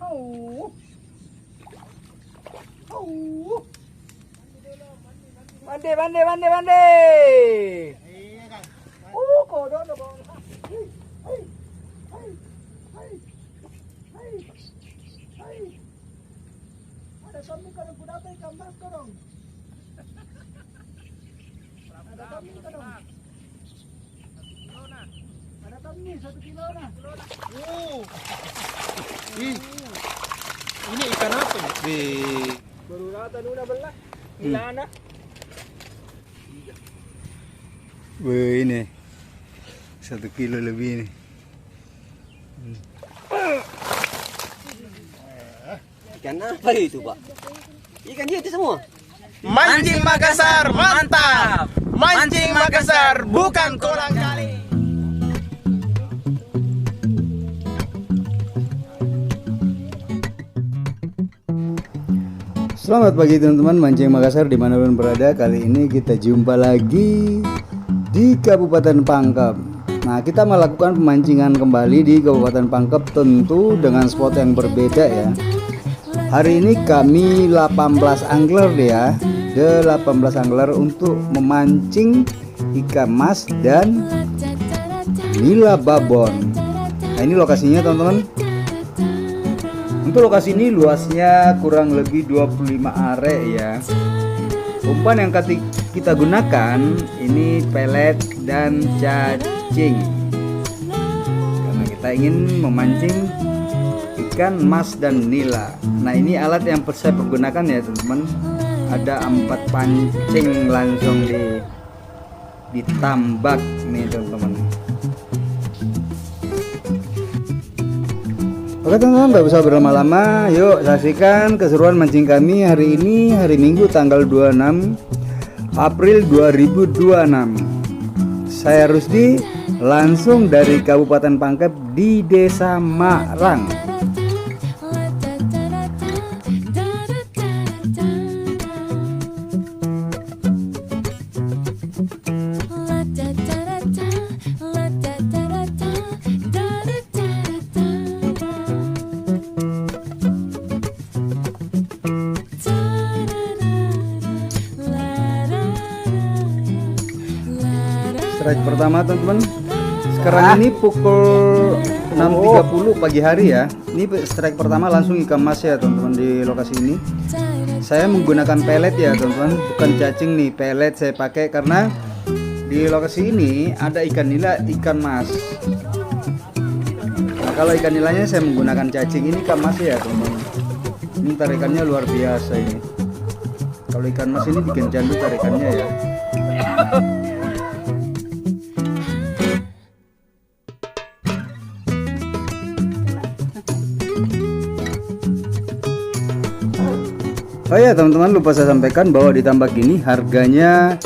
Oh. Oh. Mandi, mandi, mandi, mandi. Kodok na bawang. Hey, hey, hey, hey, hey, hey. Ada kami kalau kuda teh kampas korong. Ada kami kalau. Ada kami 1 kilo na. Ini ikan apa ya? Baru rata dulu belah. Ilana. Wih, ini 1 kilo lebih nih. Ikan apa itu, Pak? Ikan itu semua. Mancing Makassar, mantap! Mancing Makassar, bukan kolang kali. Selamat pagi teman-teman mancing Makassar dimanapun berada. Kali ini kita jumpa lagi di Kabupaten Pangkep. Nah, kita melakukan pemancingan kembali di Kabupaten Pangkep, tentu dengan spot yang berbeda ya. Hari ini kami 18 angler ya, 18 angler untuk memancing ikan mas dan nila babon. Nah, ini lokasinya teman-teman. Untuk lokasi ini luasnya kurang lebih 25 are ya. Umpan yang kita gunakan ini pelet dan cacing, karena kita ingin memancing ikan mas dan nila. Nah, ini alat yang saya pergunakan ya teman-teman. Ada 4 pancing langsung ditambak nih teman-teman. Oke teman-teman, nggak usah berlama-lama, yuk saksikan keseruan mancing kami hari ini, hari Minggu tanggal 26 April 2026. Saya Rusdi, langsung dari Kabupaten Pangkep di Desa Marang. Strike pertama teman-teman. Sekarang ini pukul 6.30 pagi hari ya. Ini strike pertama langsung ikan mas ya teman-teman di lokasi ini. Saya menggunakan pelet ya teman-teman, bukan cacing nih, pelet saya pakai karena di lokasi ini ada ikan nila, ikan mas. Nah, kalau ikan nilanya saya menggunakan cacing, ini ikan mas ya teman-teman. Ini tarikannya luar biasa ini. Kalau ikan mas ini bikin candu tarikannya ya. Oh ya teman-teman, lupa saya sampaikan bahwa di tambak ini harganya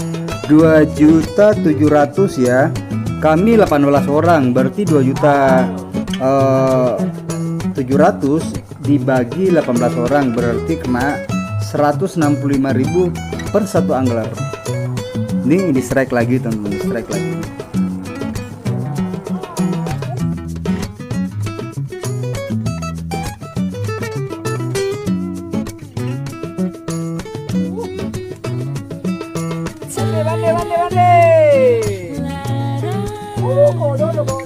2.700.000 ya. Kami 18 orang, berarti 2.700.000 dibagi 18 orang berarti kena 165.000 per satu angler. Ini di strike lagi teman-teman, strike lagi. Mandi, mandi, mandi. Kodok na bawang.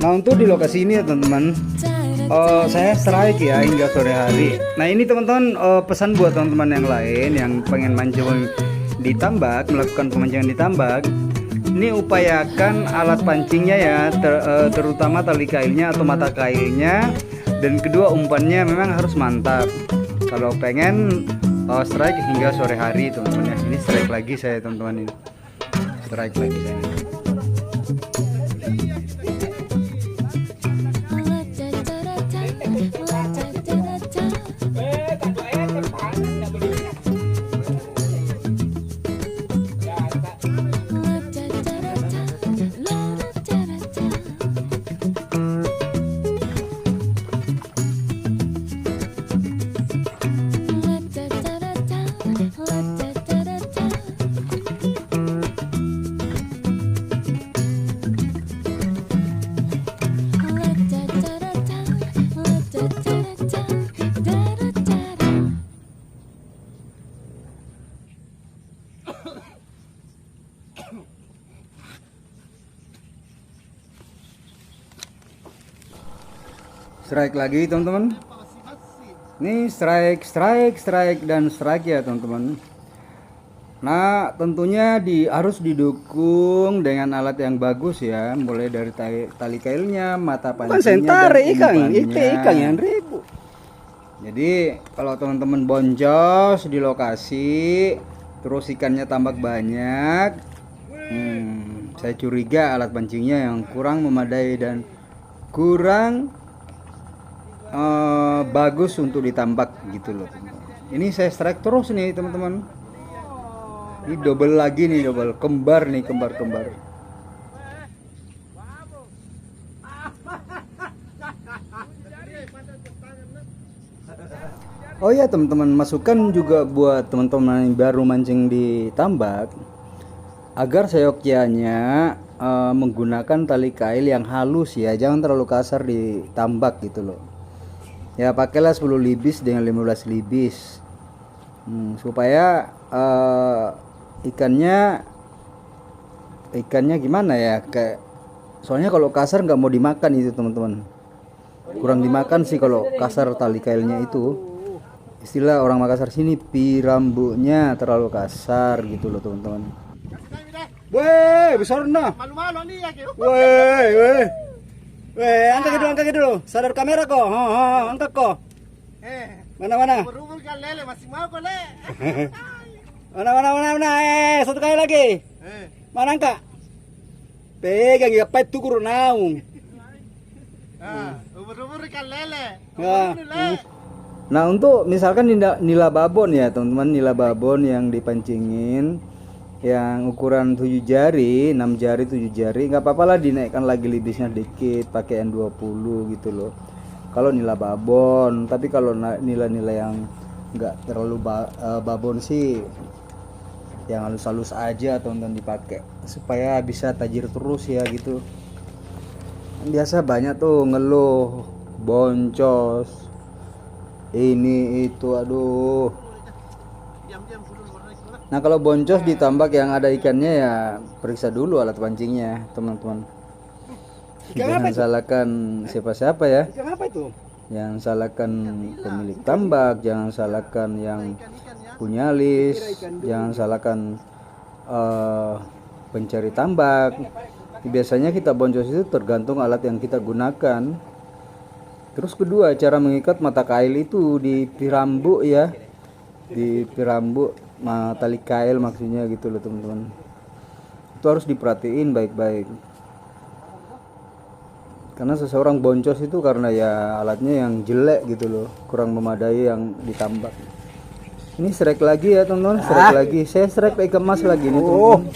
Nah, untuk di lokasi ini ya teman-teman, saya strike ya hingga sore hari. Nah, ini teman-teman, pesan buat teman-teman yang lain yang pengen mancing di tambak, melakukan pemancingan di tambak. Ini upayakan alat pancingnya ya, terutama tali kailnya atau mata kailnya, dan kedua umpannya memang harus mantap. Kalau pengen strike hingga sore hari teman-teman ya. Ini strike lagi saya teman-teman, ini strike lagi saya. Strike lagi teman-teman. Ini strike dan strike ya teman-teman. Nah tentunya harus didukung dengan alat yang bagus ya, mulai dari tali kailnya, mata pancingnya, dan umpannya. yang ribu. Jadi kalau teman-teman boncos di lokasi, terus ikannya tambak banyak, saya curiga alat pancingnya yang kurang memadai dan kurang bagus untuk ditambak gitu loh teman-teman. Ini saya strike terus nih teman-teman. Ini double lagi nih, double kembar nih, kembar. Oh ya teman-teman, masukan juga buat teman-teman yang baru mancing di tambak, agar seyogyanya menggunakan tali kail yang halus ya, jangan terlalu kasar di tambak gitu loh. Ya pakailah 10 libis dengan 15 libis, supaya ikannya gimana ya, kayak soalnya kalau kasar nggak mau dimakan itu teman-teman, kurang dimakan sih kalau kasar tali kailnya itu. Istilah orang Makassar sini pirambunya terlalu kasar gitu loh teman-teman. Weh, besar nah. Malu-malu nih ya kira. Weh. Angkat dulu. Sadar kamera kok. Angkat kok. Mana? Berubur kan lele masih mau kok le. Mana. Satu kali lagi. Mana angkat? Pegang ya pipe tuh kurang naung. Ubur-ubur kan lele. Nah untuk misalkan nila babon ya teman-teman, nila babon yang dipancingin yang ukuran 7 jari, 6 jari, 7 jari, nggak apa-apa lah dinaikkan lagi libisnya dikit pakai N20 gitu loh kalau nila babon. Tapi kalau nila-nila yang nggak terlalu babon sih yang halus-halus aja teman-teman dipakai supaya bisa tajir terus ya gitu. Biasa banyak tuh ngeluh boncos ini itu, aduh. Nah kalau boncos ditambak yang ada ikannya ya periksa dulu alat pancingnya teman-teman. Jangan salahkan siapa-siapa ya. Ikan apa itu? Jangan salahkan pemilik tambak, jangan salahkan yang punya list, jangan salahkan pencari tambak. Biasanya kita boncos itu tergantung alat yang kita gunakan. Terus kedua, cara mengikat mata kail itu di pirambu ya, di pirambu tali kail maksudnya gitu loh teman-teman. Itu harus diperhatiin baik-baik. Karena seseorang boncos itu karena ya alatnya yang jelek gitu loh, kurang memadai yang ditambak. Ini strike lagi ya teman-teman, strike lagi. Saya strike pakai emas lagi nih teman-teman.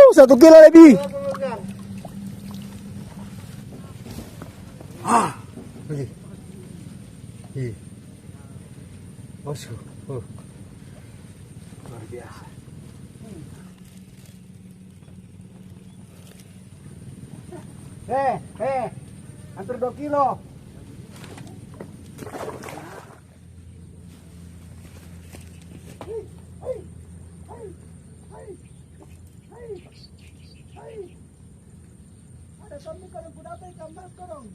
Satu kilo lebih. Luar biasa. Hampir 2 kilo. Ada kami kalau kuda ikan mas korong.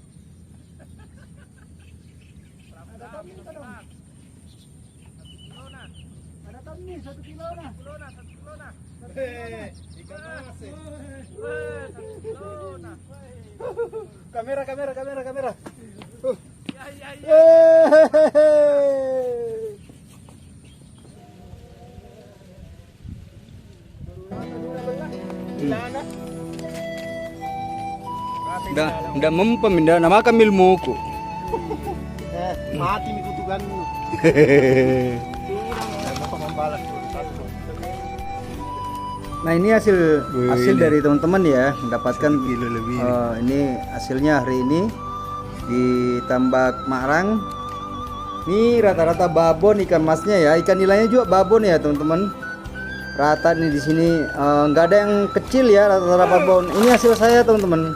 Ada kami kadang. Ada kami 1 kilo nah. Ikan mas. 1 kilo nah. Kamera. Ya. Nda mempem nda nama kamil muku. Mati nih kutukan. Bapak membalas dulu. Nah ini hasil dari teman-teman ya, mendapatkan kilo lebih. ini hasilnya hari ini di tambak Marang. Ini rata-rata babon ikan masnya ya, ikan nilainya juga babon ya teman-teman. Rata nih di sini nggak ada yang kecil ya, rata-rata babon. Ini hasil saya teman-teman.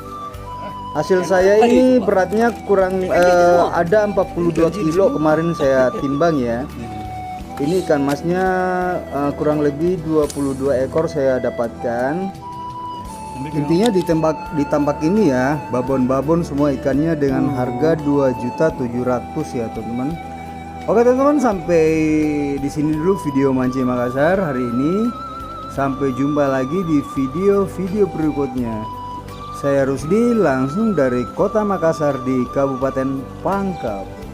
Hasil saya ini beratnya kurang ada 42 kilo kemarin saya timbang ya. Ini ikan masnya kurang lebih 22 ekor saya dapatkan. Intinya di tambak ini ya, babon-babon semua ikannya dengan harga 2.700.000 ya teman-teman. Oke teman-teman, sampai di sini dulu video Mancing Makassar hari ini. Sampai jumpa lagi di video-video berikutnya. Saya Rusdi langsung dari Kota Makassar di Kabupaten Pangkep.